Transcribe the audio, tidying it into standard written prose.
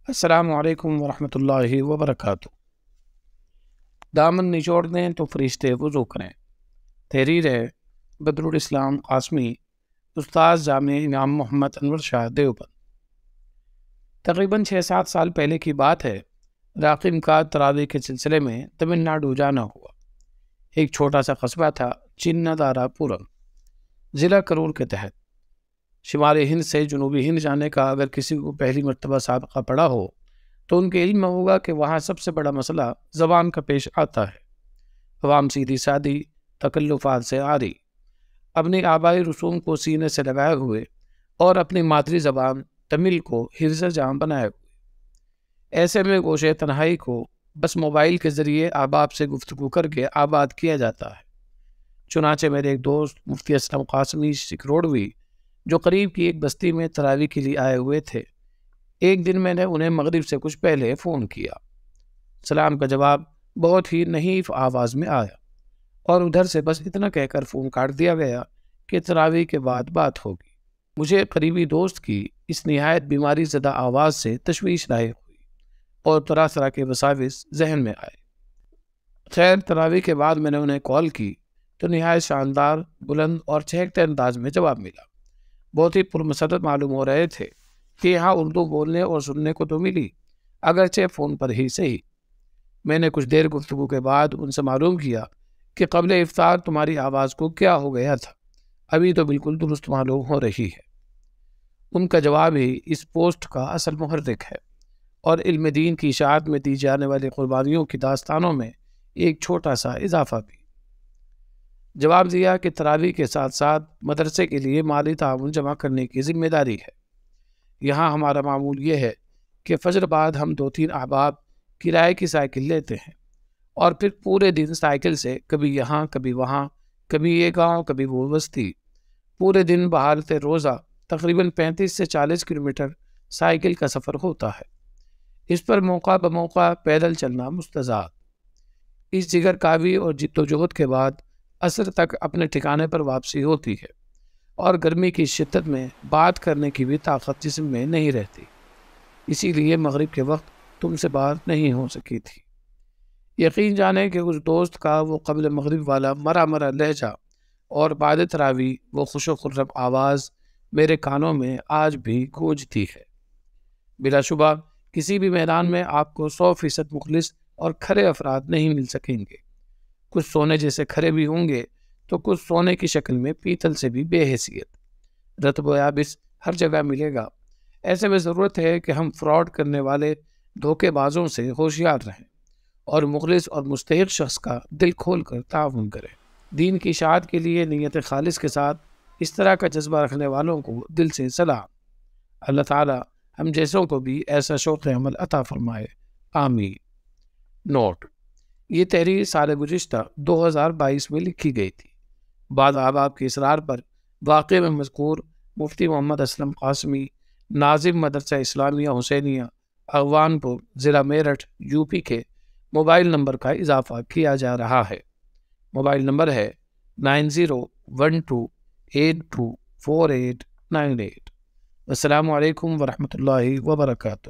السلام علیکم ورحمۃ اللہ وبرکاتہ۔ دامن نچوڑ دیں تو فرشتے وضو کریں۔ تحریر ہے بدرالاسلام قاسمی، استاذ جامعہ امام محمد انور شاہ دیوبند۔ تقریباً 6-7 سال پہلے کی بات ہے۔ راقم کا تراویح کے سلسلے میں تمل ناڈو جانا ہوا۔ ایک چھوٹا سا قصبہ تھا، چنادارا پورم، ضلع کرور کے تحت۔ شمالی ہند سے جنوبی ہند جانے کا اگر کسی کو پہلی مرتبہ سابقہ پڑا ہو تو ان کے علم میں ہوگا کہ وہاں سب سے بڑا مسئلہ زبان کا پیش آتا ہے۔ عوام سیدھی سادی تکلفات سے عاری، اپنی آبائی رسوم کو سینے سے لگائے ہوئے اور اپنی مادری زبان تمل کو حرز جام بنائے ہوئے، ایسے میں گوشے تنہائی کو بس موبائل کے ذریعے احباب سے گفتگو کر کے آباد کیا جاتا ہے۔ چنانچہ میرے ایک دوست مفتی اسلم قاسمی سکروڑوی، جو قریب کی ایک بستی میں تراویح کے لیے آئے ہوئے تھے، ایک دن میں نے انہیں مغرب سے کچھ پہلے فون کیا۔ سلام کا جواب بہت ہی نحیف آواز میں آیا اور ادھر سے بس اتنا کہہ کر فون کاٹ دیا گیا کہ تراویح کے بعد بات ہوگی۔ مجھے قریبی دوست کی اس نہایت بیماری زدہ آواز سے تشویش لاحق ہوئی اور طرح طرح کے وساوس ذہن میں آئے۔ خیر، تراویح کے بعد میں نے انہیں کال کی تو نہایت شاندار، بلند اور چہکتے انداز میں جواب ملا۔ بہت ہی پرمسرت معلوم ہو رہے تھے کہ یہاں اردو بولنے اور سننے کو تو ملی، اگرچہ فون پر ہی صحیح۔ میں نے کچھ دیر گفتگو کے بعد ان سے معلوم کیا کہ قبل افطار تمہاری آواز کو کیا ہو گیا تھا، ابھی تو بالکل درست معلوم ہو رہی ہے۔ ان کا جواب ہی اس پوسٹ کا اصل محرک ہے اور علم دین کی اشاعت میں دی جانے والی قربانیوں کی داستانوں میں ایک چھوٹا سا اضافہ بھی۔ جواب دیا کہ تراویح کے ساتھ ساتھ مدرسے کے لیے مالی تعاون جمع کرنے کی ذمہ داری ہے۔ یہاں ہمارا معمول یہ ہے کہ فجر بعد ہم 2-3 احباب کرائے کی سائیکل لیتے ہیں اور پھر پورے دن سائیکل سے کبھی یہاں کبھی وہاں، کبھی یہ گاؤں کبھی وہ بستی، پورے دن بحالت روزہ تقریباً 35 سے 40 کلومیٹر سائیکل کا سفر ہوتا ہے۔ اس پر موقع بموقع پیدل چلنا مستضاد۔ اس جگر کاوی اور جد و جہد کے بعد عصر تک اپنے ٹھکانے پر واپسی ہوتی ہے اور گرمی کی شدت میں بات کرنے کی بھی طاقت جسم میں نہیں رہتی، اسی لیے مغرب کے وقت تم سے بات نہیں ہو سکی تھی۔ یقین جانے کہ اس دوست کا وہ قبل مغرب والا مرا مرا لہجہ اور بعد تراویح وہ خوش و خرم آواز میرے کانوں میں آج بھی گونجتی ہے۔ بلا شبہ کسی بھی میدان میں آپ کو 100% مخلص اور کھرے افراد نہیں مل سکیں گے۔ کچھ سونے جیسے کھرے بھی ہوں گے تو کچھ سونے کی شکل میں پیتل سے بھی بے حیثیت، رطب و یابس ہر جگہ ملے گا۔ ایسے میں ضرورت ہے کہ ہم فراڈ کرنے والے دھوکے بازوں سے ہوشیار رہیں اور مخلص اور مستحق شخص کا دل کھول کر تعاون کریں۔ دین کی اشاعت کے لیے نیت خالص کے ساتھ اس طرح کا جذبہ رکھنے والوں کو دل سے سلام۔ اللہ تعالی ہم جیسوں کو بھی ایسا شوق عمل عطا فرمائے، آمین۔ نوٹ: یہ تحریر سال گزشتہ 2022 میں لکھی گئی تھی۔ بعض احباب کے اصرار پر واقعے میں مذکور مفتی محمد اسلم قاسمی، ناظم مدرسہ اسلامیہ حسینیہ اغوان پور، ضلع میرٹھ، یو پی کے موبائل نمبر کا اضافہ کیا جا رہا ہے۔ موبائل نمبر ہے 9012824898۔ السلام علیکم ورحمۃ اللہ وبرکاتہ۔